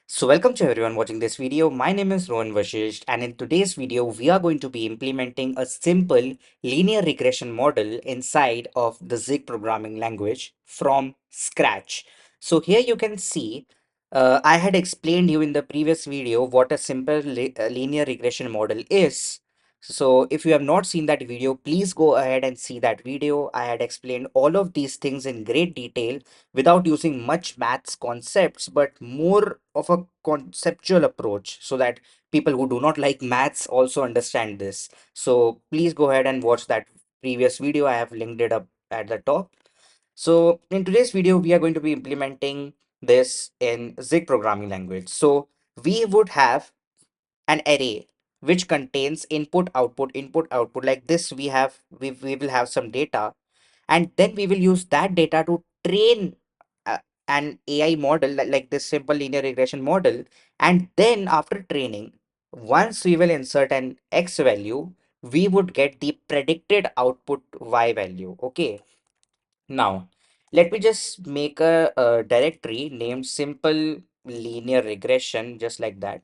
So welcome to everyone watching this video. My name is Rohan Vashisht, and in today's video, we are going to be implementing a simple linear regression model inside of the Zig programming language from scratch. So here you can see, I had explained you in the previous video what a simple linear regression model is. So if you have not seen that video, please go ahead and see that video. I had explained all of these things in great detail without using much maths concepts, but more of a conceptual approach so that people who do not like maths also understand this. So please go ahead and watch that previous video. I have linked it up at the top. So in today's video, we are going to be implementing this in Zig programming language. So we would have an array which contains input output like this. We will have some data, and then we will use that data to train uh, an AI model like this simple linear regression model. And then after training, once we will insert an X value, we would get the predicted output Y value. Okay. Now, let me just make a directory named simple linear regression, just like that.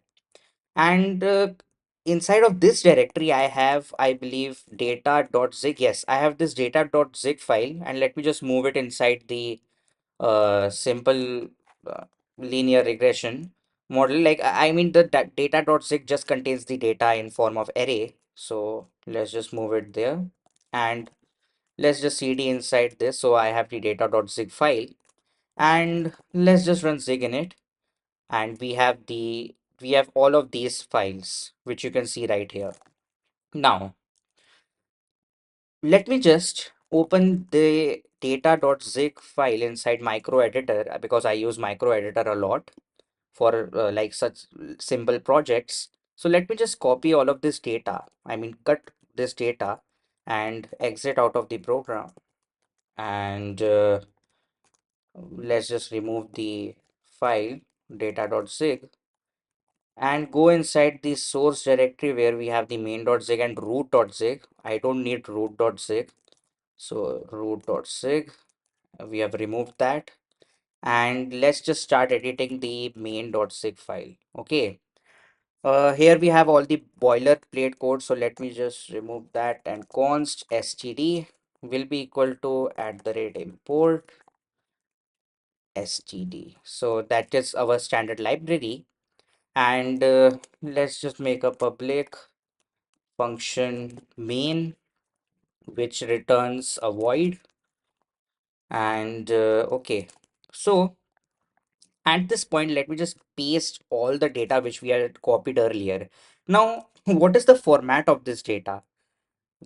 And inside of this directory, I have, I believe, data.zig. Yes, I have this data.zig file, and let me just move it inside the simple uh, linear regression model. Like, I mean, the that data.zig just contains the data in form of array. So let's just move it there. And let's just cd inside this. So I have the data.zig file, and let's just run zig in it, and we have all of these files which you can see right here. Now let me just open the data.zig file inside micro editor, because I use micro editor a lot for like such simple projects. So let me just copy all of this data, I mean cut this data, and exit out of the program. And let's just remove the file data.zig and go inside the source directory where we have the main.zig and root.zig. I don't need root.zig. So root.zig, we have removed that. And let's just start editing the main.zig file. Okay. Here we have all the boilerplate code. So let me just remove that, and const std will be equal to @import std. So that is our standard library. And let's just make a public function main which returns a void. And okay, so at this point, let me just paste all the data which we had copied earlier. Now, what is the format of this data?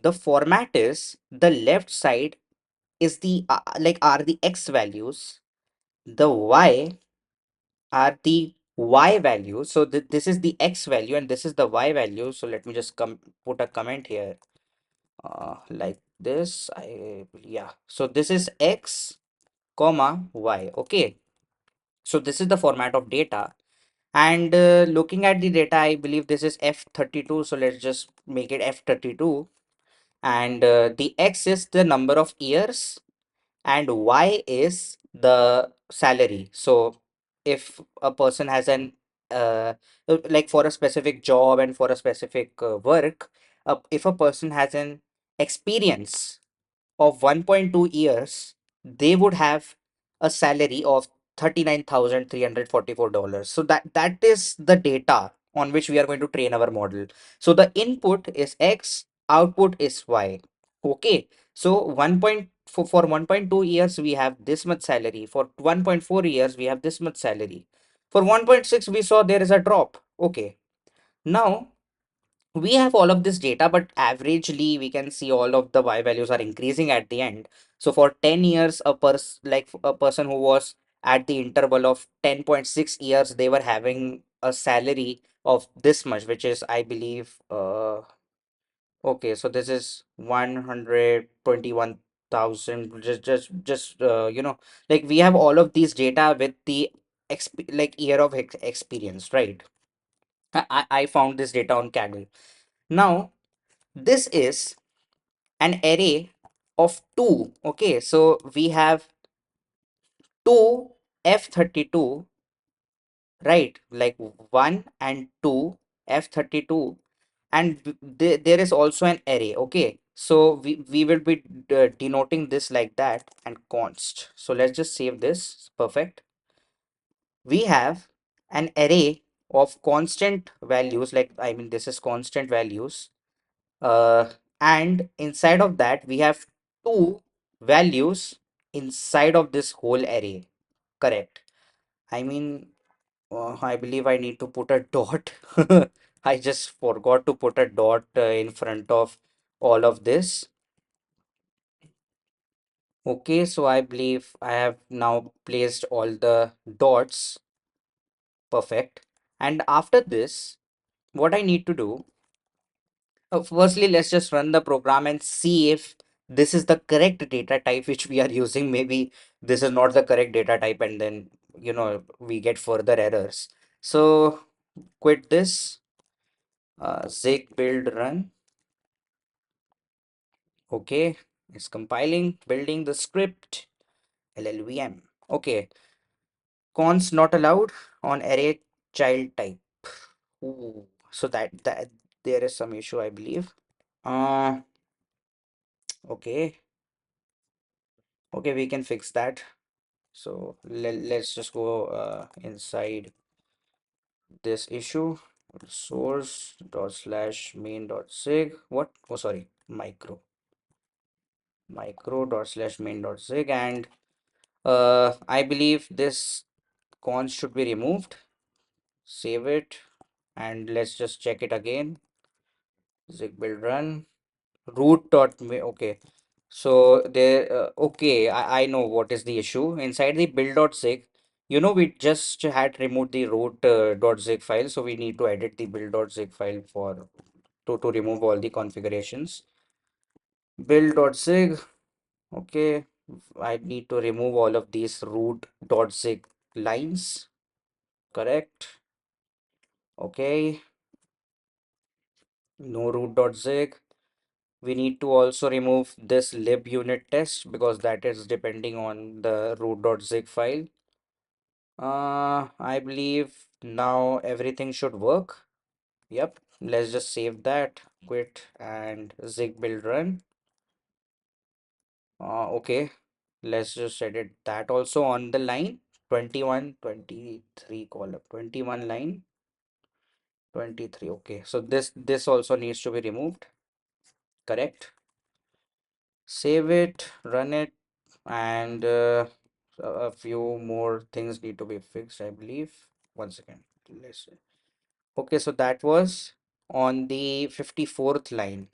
The format is the left side is the like are the X values, the Y are the Y values. So this is the X value and this is the Y value. So let me just put a comment here like this. Yeah, so this is X comma Y. Okay, so this is the format of data. And looking at the data, I believe this is F32. So let's just make it F32. And the X is the number of years and Y is the salary. So if a person has an like for a specific job and for a specific work, if a person has an experience of 1.2 years, they would have a salary of $39,344. So that is the data on which we are going to train our model. So the input is X, output is Y. Okay. So for 1.2 years, we have this much salary. For 1.4 years, we have this much salary. For 1.6, we saw there is a drop. Okay. Now we have all of this data, but averagely we can see all of the Y values are increasing at the end. So for 10 years, a person who was at the interval of 10.6 years, they were having a salary of this much, which is, I believe, okay, so this is 121,000. Like we have all of these data with the like year of experience, right? I found this data on Kaggle. Now, this is an array of two. Okay, so we have two F32 right? Like 1 and 2, F32, and there is also an array. Okay, so we will be denoting this like that and const. So let's just save this. Perfect. We have an array of constant values, like I mean this is constant values, uh, and inside of that we have two values inside of this whole array. Correct. I mean, I believe I need to put a dot. I just forgot to put a dot in front of all of this. Okay, so I believe I have now placed all the dots. Perfect. And after this, what I need to do, firstly, let's just run the program and see if this is the correct data type which we are using. Maybe this is not the correct data type, and then, we get further errors. So quit this, zig build run. Okay, it's compiling, building the script, LLVM. Okay, cons not allowed on array child type. Ooh, so that there is some issue, I believe. Uh, okay, okay, we can fix that. So let's just go inside this issue, source dot slash main dot sig. What? Oh, sorry, micro dot slash main dot sig, and I believe this cons should be removed. Save it, and let's just check it again. Zig build run root dot okay. So there, okay, I know what is the issue. Inside the build.zig, we just had removed the root .zig file, so we need to edit the build.zig file for to remove all the configurations. Build.zig, okay, I need to remove all of these root.zig lines, correct? Okay, no root.zig. We need to also remove this lib unit test because that is depending on the root.zig file. I believe now everything should work. Yep, let's just save that, quit, and zig build run. Okay, let's just edit that also on the line 21, 23 column, 21 line 23. Okay, so this also needs to be removed, correct? Save it, run it, and a few more things need to be fixed, I believe. One second. Let's see. Okay, so that was on the 54th line.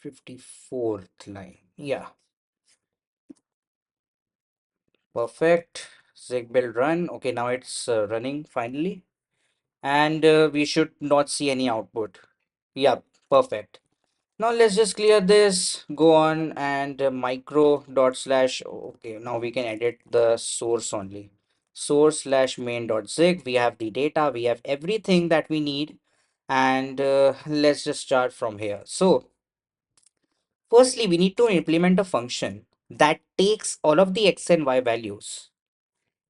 54th line. Yeah, perfect. Zig build run. Okay, now it's running finally. And we should not see any output. Yeah, perfect. Now let's just clear this, go on and micro dot slash, okay, now we can edit the source only. Source slash main dot zig, we have the data, we have everything that we need. And let's just start from here. So firstly, we need to implement a function that takes all of the x and y values,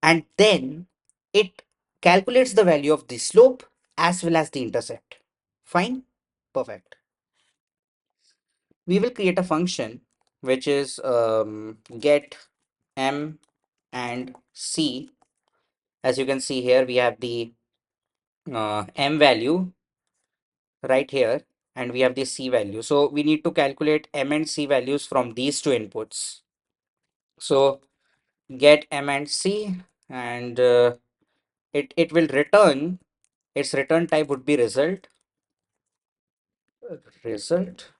and then it calculates the value of the slope as well as the intercept. Fine? Perfect. We will create a function which is get m and c. As you can see here, we have the m value right here, and we have the c value. So we need to calculate m and c values from these two inputs. So get m and c, and it will return, its return type would be result,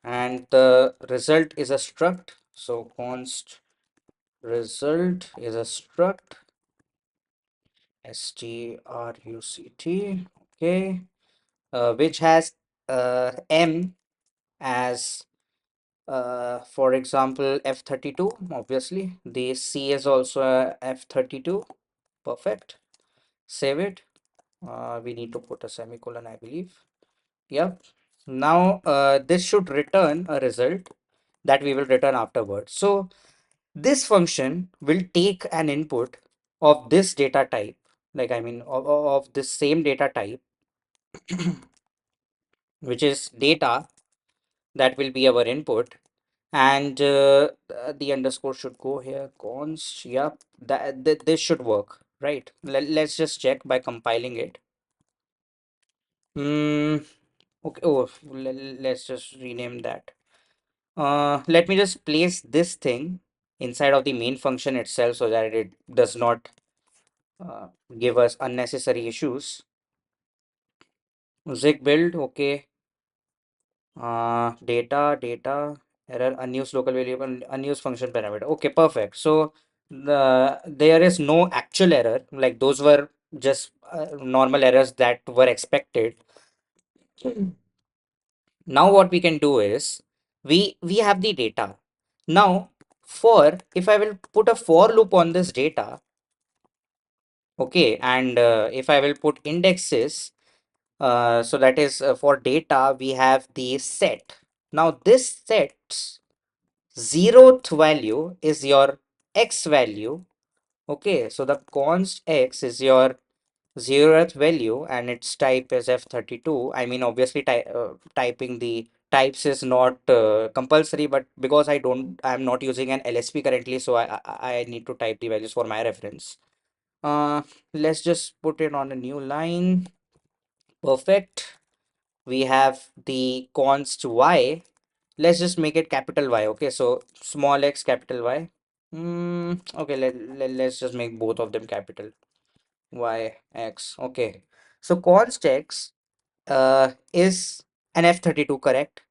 and the result is a struct. So const result is a struct, struct, okay, which has m as for example F32. Obviously the c is also a F32. Perfect. Save it. We need to put a semicolon, I believe. Yep. Now this should return a result that we will return afterwards. So this function will take an input of this data type, like I mean of this same data type, which is data that will be our input, and the underscore should go here, const, yep, this should work, right? Let's just check by compiling it. Hmm. Okay, oh, let's just rename that. Let me just place this thing inside of the main function itself so that it does not uh, give us unnecessary issues. Zig build, okay. Data error unused local variable unused function parameter. Okay, perfect. So there is no actual error. Like those were just normal errors that were expected. Now what we can do is we have the data. Now for if I will put a for loop on this data, okay, and if I will put indexes, so that is for data we have the set. Now this set's zeroth value is your x value. Okay, so the const x is your zeroth value and its type is F32. I mean, obviously, typing the types is not compulsory, but because I'm not using an LSP currently, so I need to type the values for my reference. Uh, let's just put it on a new line. Perfect. We have the const y. Let's just make it capital Y. Okay, so small x, capital Y. Okay, let's just make both of them capital. Y, X. Okay. So const X is an F32, correct?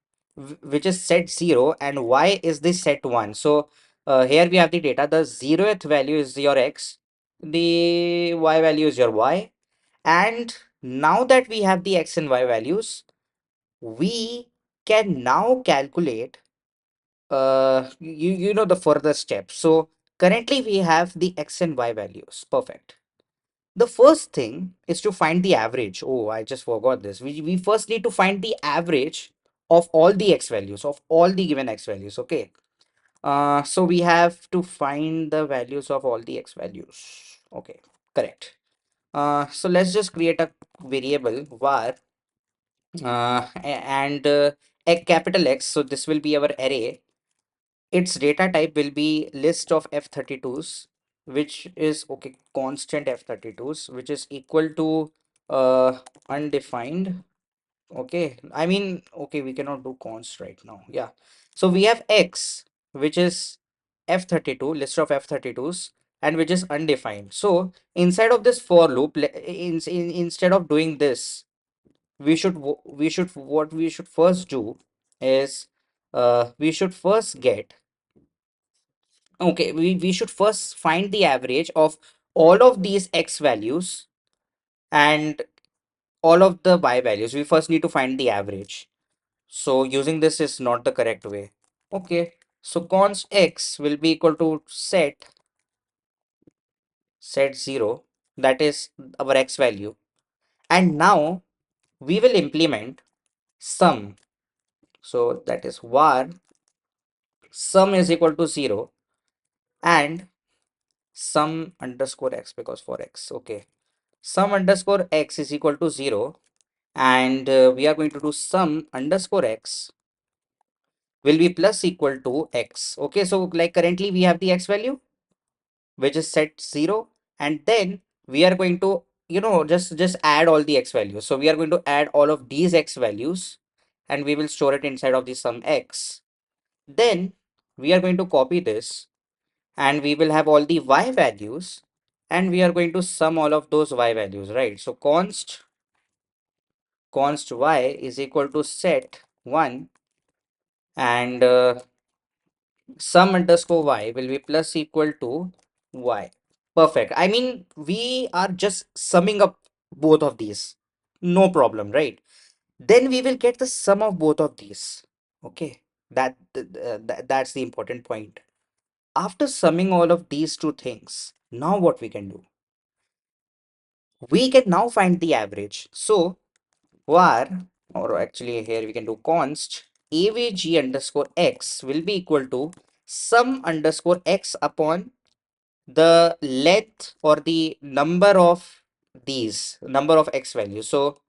Which is set 0 and Y is the set 1. So here we have the data. The 0th value is your X. The Y value is your Y. And now that we have the X and Y values, we can now calculate you know the further steps. So currently we have the X and Y values. Perfect. The first thing is to find the average. Oh, I just forgot this. We first need to find the average of all the x values, of all the given x values. Okay. So we have to find the values of all the x values. Okay, correct. So let's just create a variable var and a capital X. So this will be our array. Its data type will be list of F32s, which is okay, constant F32s, which is equal to undefined. Okay, I mean, okay, we cannot do const right now. Yeah. So we have X, which is F32, list of F32s, and which is undefined. So inside of this for loop, instead of doing this, what we should first do is we should first get. Okay, we should first find the average of all of these x values and all of the y values. We first need to find the average. So using this is not the correct way. Okay, so const x will be equal to set 0, that is our x value. And now we will implement sum. So that is var sum is equal to 0 and sum underscore x, because for x. Okay, sum underscore x is equal to 0 and we are going to do sum underscore x will be plus equal to x. Okay, so like currently we have the x value which is set 0 and then we are going to just add all the x values. So we are going to add all of these x values and we will store it inside of the sum x. Then we are going to copy this and we will have all the y values and we are going to sum all of those y values, right? So const y is equal to set 1 and sum underscore y will be plus equal to y. Perfect. I mean, we are just summing up both of these. No problem, right? Then we will get the sum of both of these. Okay, that's the important point. After summing all of these two things, now what we can do? We can now find the average. So var, or actually here we can do const avg underscore x will be equal to sum underscore x upon the length or the number of these number of x values. So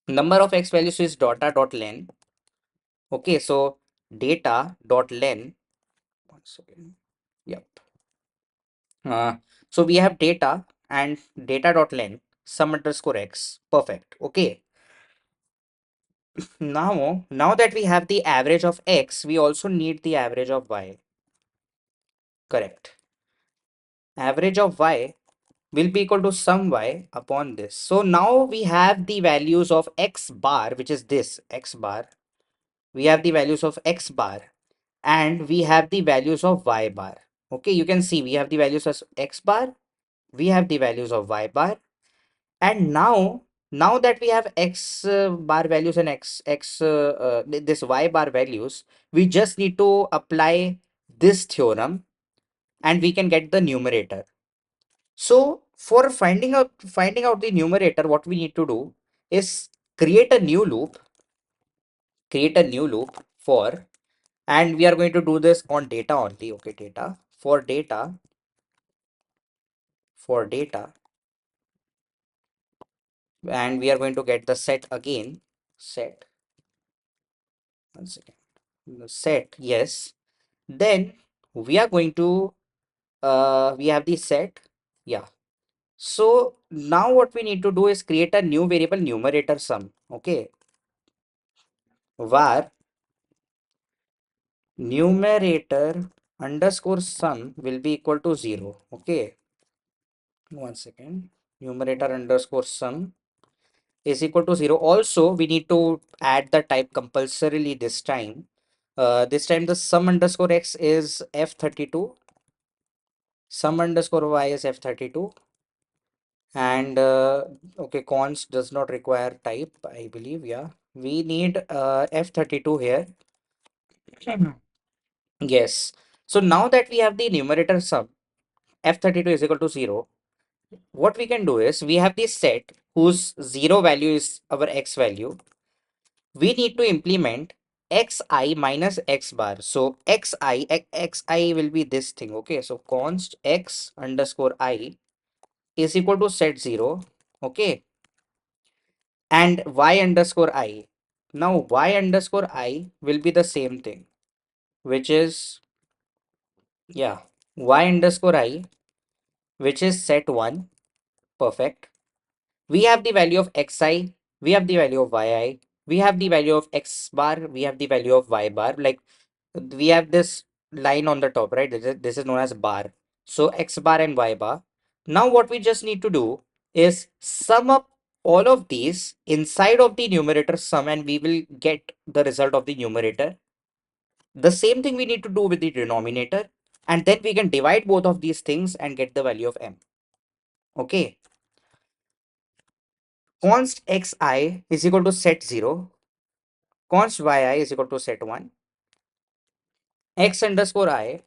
number of x values is data.len. Okay, so data.len. One second. Yep. Uh, so we have data and data.len sum underscore x. Perfect. Okay. Now that we have the average of x, we also need the average of y. Correct. Average of y will be equal to sum y upon this. So now we have the values of x bar, which is this x bar. We have the values of x bar and we have the values of y bar. Okay, you can see we have the values as x bar, we have the values of y bar, and now that we have x bar values and this y bar values, we just need to apply this theorem and we can get the numerator. So for finding out the numerator, what we need to do is create a new loop, for, and we are going to do this on data only. Okay, data, and we are going to get the set again. Set, one second. The set, yes. Then we are going to we have the set, yeah. So now what we need to do is create a new variable numerator sum. Okay, var numerator underscore sum will be equal to 0. Okay, one second. Numerator underscore sum is equal to 0. Also, we need to add the type compulsorily this time. This time the sum underscore x is f32, sum underscore y is f32, and okay, const does not require type, I believe. Yeah, we need f32 here. Yes. So now that we have the numerator sum f32 is equal to 0, what we can do is we have this set whose 0 value is our x value. We need to implement xi minus x bar. So xi will be this thing. Okay, so const x underscore I is equal to set 0. Okay, and y underscore I. Now y underscore I will be the same thing, which is, yeah, y underscore I, which is set 1. Perfect. We have the value of xi, we have the value of yi, we have the value of x bar, we have the value of y bar. Like we have this line on the top, right? This is known as bar. So x bar and y bar. Now what we just need to do is sum up all of these inside of the numerator sum and we will get the result of the numerator. The same thing we need to do with the denominator, and then we can divide both of these things and get the value of m. Okay. Const xi is equal to set 0. Const yi is equal to set 1. X underscore I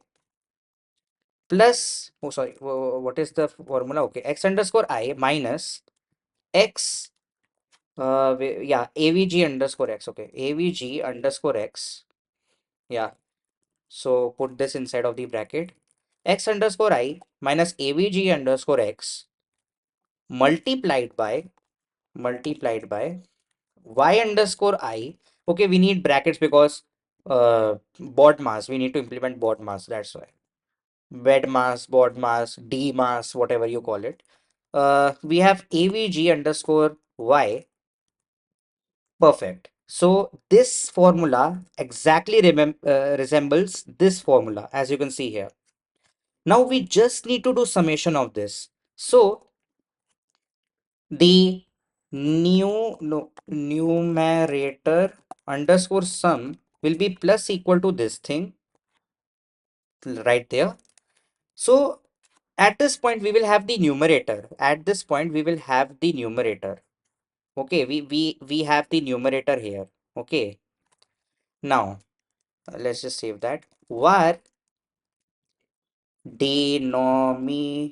plus, oh sorry, what is the formula? Okay, x underscore I minus x, yeah, avg underscore x. Okay, avg underscore x. Yeah, so put this inside of the bracket. X underscore I minus avg underscore x multiplied by y underscore I. Okay, we need brackets because bod mass, we need to implement bod mass, that's why. Bed mass, bod mass, d mass, whatever you call it. We have avg underscore y. Perfect. So this formula exactly resembles this formula, as you can see here. Now we just need to do summation of this. So the numerator underscore sum will be plus equal to this thing right there. So at this point we will have the numerator. At this point we will have the numerator. Okay, we have the numerator here. Okay, now let's just save that. Var denominator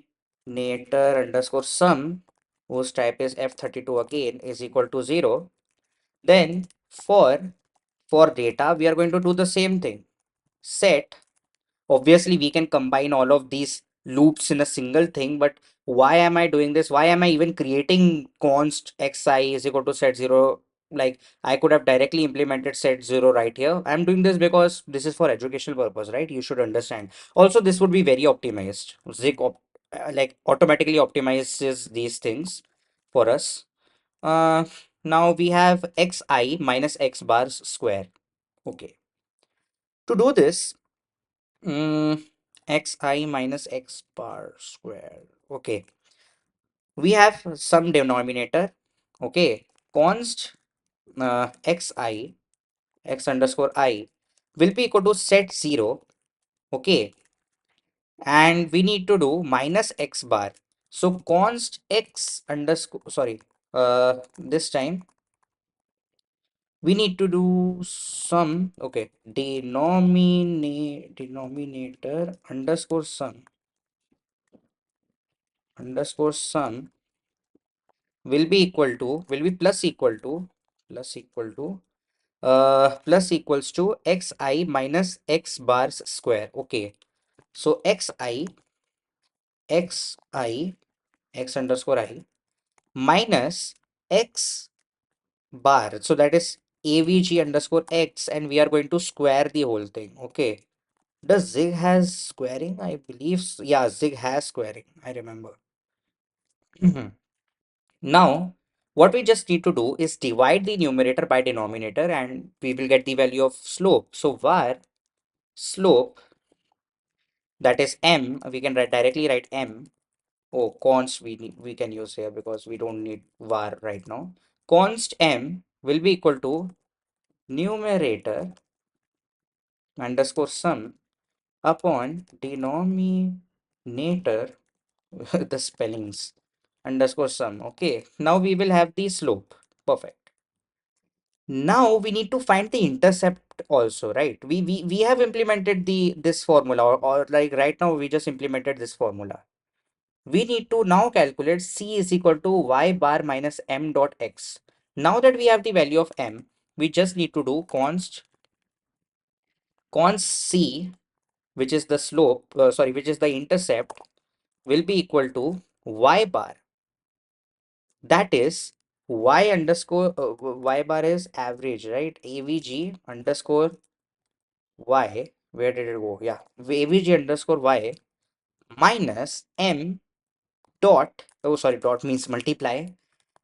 underscore sum, whose type is f32 again, is equal to 0. Then for data we are going to do the same thing. Set, obviously we can combine all of these loops in a single thing, but Why am I doing this? Why am I even creating const xi is equal to set 0? Like I could have directly implemented set 0 right here. I'm doing this because this is for educational purpose, right? You should understand. Also, this would be very optimized. Like automatically optimizes these things for us. Uh, Now we have xi minus x bars square. Okay. To do this, xi minus x bar square. Okay. We have some denominator. Okay. Const xi, x underscore I will be equal to set 0. Okay. And we need to do minus x bar. So const x underscore, sorry, this time we need to do some, okay, denominator underscore sum will be plus equals to xi minus x bars square. Okay, so xi x underscore I minus x bar, so that is avg underscore x, and we are going to square the whole thing. Okay, does zig has squaring? I believe yeah, zig has squaring, I remember. Now what we just need to do is divide the numerator by denominator and we will get the value of slope. So var slope, that is m, we can directly write m. Oh, const we can use here because we don't need var right now. Const m will be equal to numerator underscore sum upon denominator the spellings underscore sum. Okay, now we will have the slope. Perfect. Now we need to find the intercept also, right? We have implemented this formula, or like right now we just implemented this formula. We need to now calculate c is equal to y bar minus m dot x. Now that we have the value of m, we just need to do const c, which is the slope, sorry, which is the intercept, will be equal to y bar. That is y underscore y bar is average, right? Avg underscore y, where did it go? Yeah, avg underscore y minus m dot, oh sorry, dot means multiply,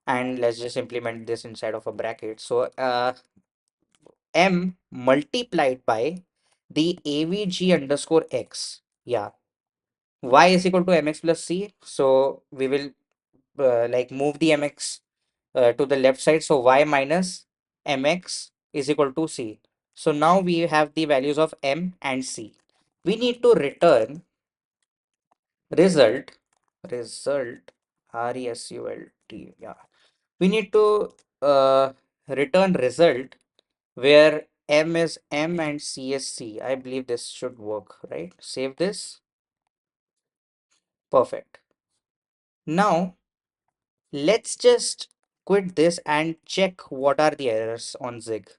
and let's just implement this inside of a bracket. So m multiplied by the avg underscore x. Yeah, y is equal to mx plus c. So we will like move the mx to the left side. So y minus mx is equal to c. So now we have the values of m and c. We need to return result, result, result. Yeah, we need to return result where m is m and c is c. I believe this should work, right? Save this. Perfect. Now let's just quit this and check what are the errors on Zig.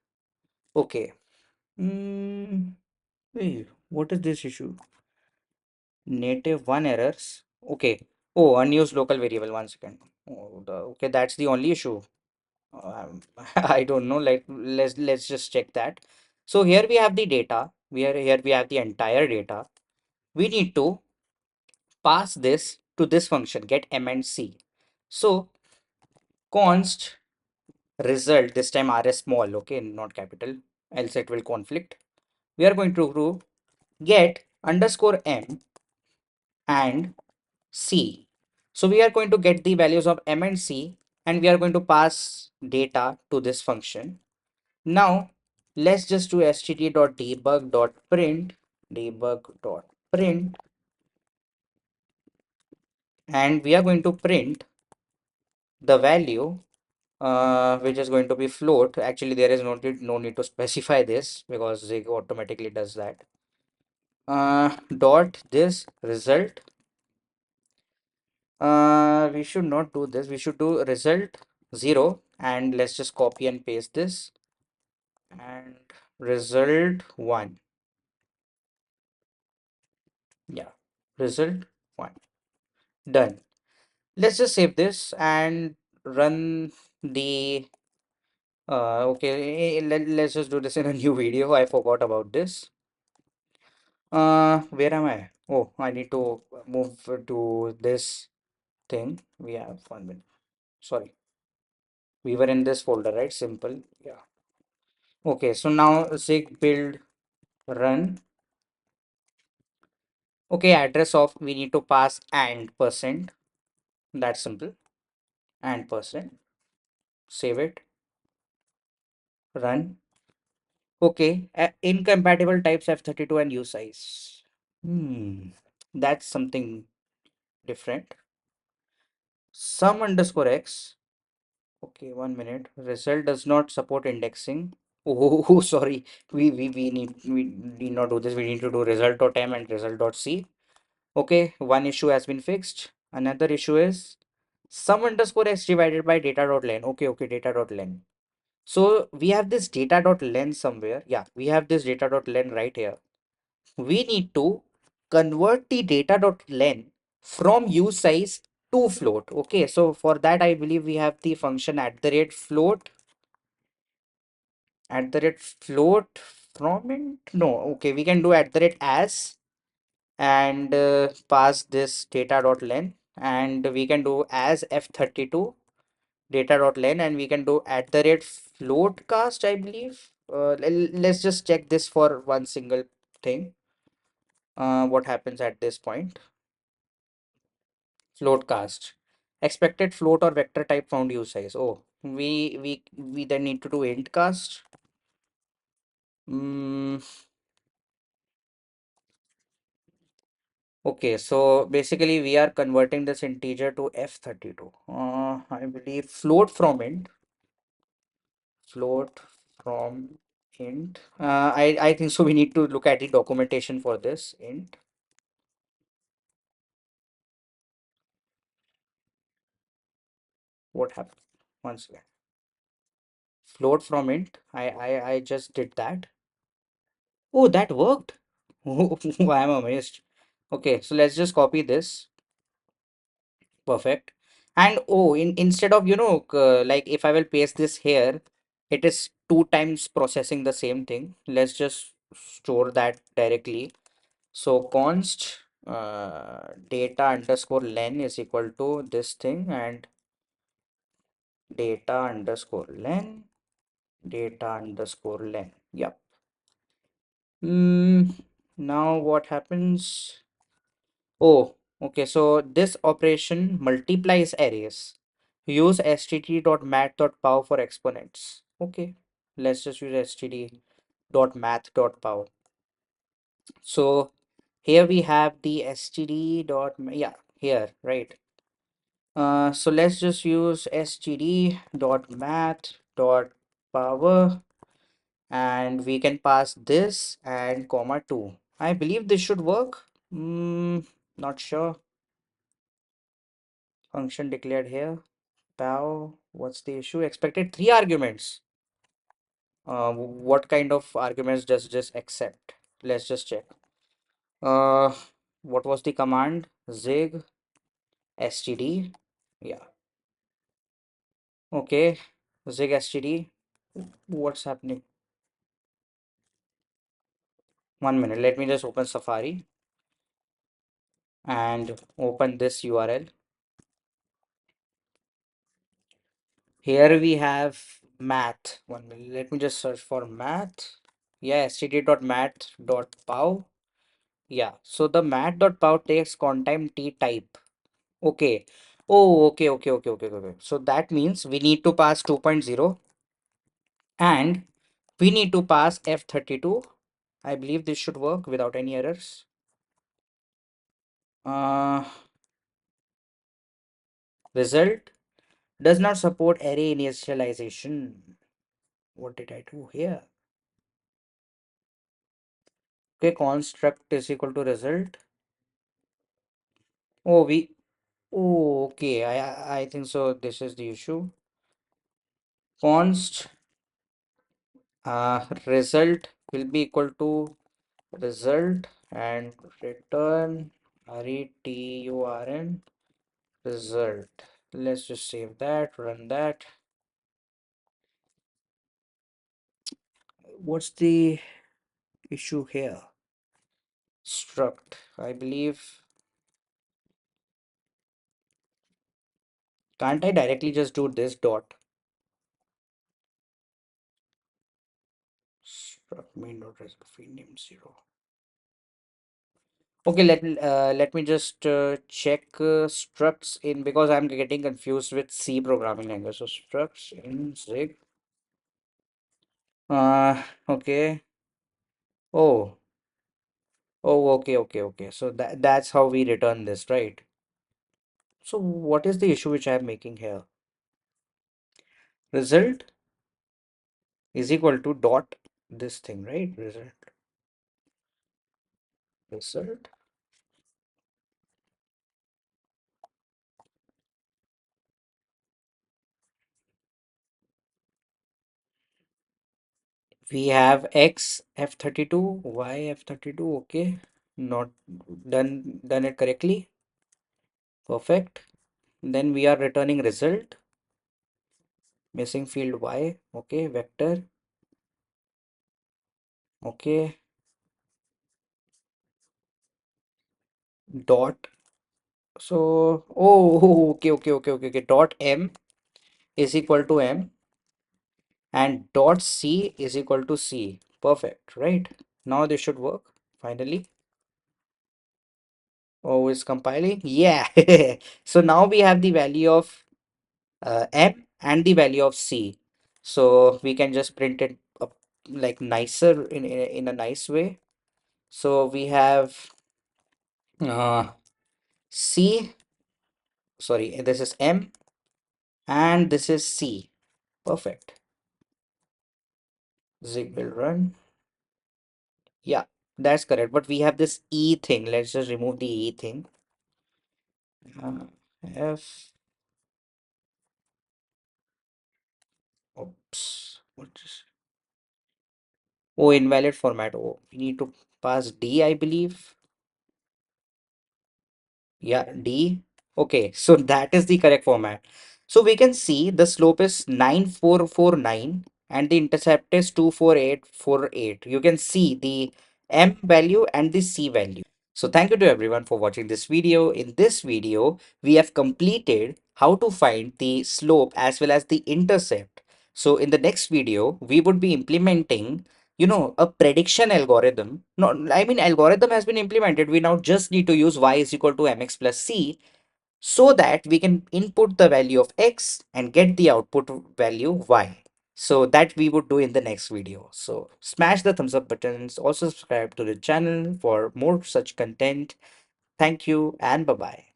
Okay. Wait, what is this issue? Native one errors. Okay. Oh, unused local variable. 1 second. Oh, okay, that's the only issue. I don't know. Like let's just check that. So here we have the data. Here we have the entire data. We need to pass this to this function get m and c. So const result, this time r is small, okay, not capital, else it will conflict. We are going to do get underscore m and c. So we are going to get the values of m and c, and we are going to pass data to this function. Now let's just do std.debug.print, and we are going to print the value which is going to be float. Actually, there is no need to specify this because Zig automatically does that. Dot this result. We should not do this. We should do result 0, and let's just copy and paste this, and result 1. Yeah, result 1. Done. Let's just save this and run the okay, let's just do this in a new video. I forgot about this. Where am I? Oh, I need to move to this thing. We have 1 minute. Sorry, we were in this folder, right? Simple. Yeah. Okay, so now zig build run. Okay, address of we need to pass and percent. That's simple. And percent. Save it. Run. Okay, incompatible types F32 and usize. That's something different. Sum underscore x. Okay, 1 minute. Result does not support indexing. Oh, sorry. We need not do this. We need to do result.m and result.c. Okay, one issue has been fixed. Another issue is sum underscore x divided by data.len. Okay, data.len. So we have this data.len somewhere. Yeah, we have this data.len right here. We need to convert the data.len from usize to float. Okay, so for that, I believe we have the function @float from int. No, okay, we can do @as and pass this data.len, and we can do as f32 data.len, and we can do @floatcast, I believe. Let's just check this for one single thing. What happens at this point? Floatcast. Expected float or vector type found use size. Oh, we then need to do int cast. Mm, okay, so basically we are converting this integer to f32. I believe float from int. I think so. We need to look at the documentation for this int. What happened? Once again, float from int. I just did that. Oh, that worked. Oh, I'm amazed. Okay, so let's just copy this. Perfect. And oh, instead of like if I will paste this here, it is 2 times processing the same thing. Let's just store that directly. So const data underscore len is equal to this thing, and data underscore len, data underscore len. Yep. Now what happens? Oh, okay. So this operation multiplies arrays. Use std.math.pow for exponents. Okay. Let's just use std.math.pow. So here we have the std dot, yeah, here, right? So let's just use std.math.power, and we can pass this and comma 2. I believe this should work. Not sure. Function declared here. Pow, what's the issue? Expected 3 arguments. What kind of arguments does this accept? Let's just check. Uh, what was the command? Zig std. Yeah. Okay. Zig std. What's happening? 1 minute. Let me just open Safari and open this URL. Here we have math. 1 minute. Let me just search for math. Yeah, std.math.pow. Yeah, so the math.pow takes contime t type. Okay. Oh, okay. So that means we need to pass 2.0 and we need to pass F32. I believe this should work without any errors. Uh, Result does not support array initialization. What did I do here? Okay, construct is equal to result. Oh, okay. I think so. This is the issue. Const result will be equal to result and return return result. Let's just save that, run that. What's the issue here? Struct, I believe. Can't I directly just do this dot? Struct main dot result field name 0. Okay, let me just check structs in, because I'm getting confused with C programming language. So structs in Zig. Okay. Oh, okay. So that's how we return this, right? So what is the issue which I'm making here? Result is equal to dot this thing, right? Result. We have X F32, Y F32. Okay, not done it correctly. Perfect. Then we are returning result, missing field Y. Okay, vector. Okay, dot. So, oh, okay. Dot M is equal to M and dot C is equal to C. Perfect, right? Now this should work finally. Oh, it's compiling. Yeah. So now we have the value of M and the value of C. So we can just print it up like nicer in a nice way. So we have uh, C, sorry, this is M and this is C. Perfect. Zig will run. Yeah, that's correct. But we have this E thing. Let's just remove the E thing. Uh, F, oops, what is, oh, invalid format. Oh, we need to pass D, I believe. Yeah, D. Okay, so that is the correct format. So we can see the slope is 9449 and the intercept is 24848. You can see the M value and the C value. So thank you to everyone for watching this video. In this video, we have completed how to find the slope as well as the intercept. So in the next video, we would be implementing a prediction algorithm. No, I mean, algorithm has been implemented. We now just need to use y is equal to mx plus c so that we can input the value of x and get the output value y. So that we would do in the next video. So smash the thumbs up buttons. Also subscribe to the channel for more such content. Thank you and bye bye.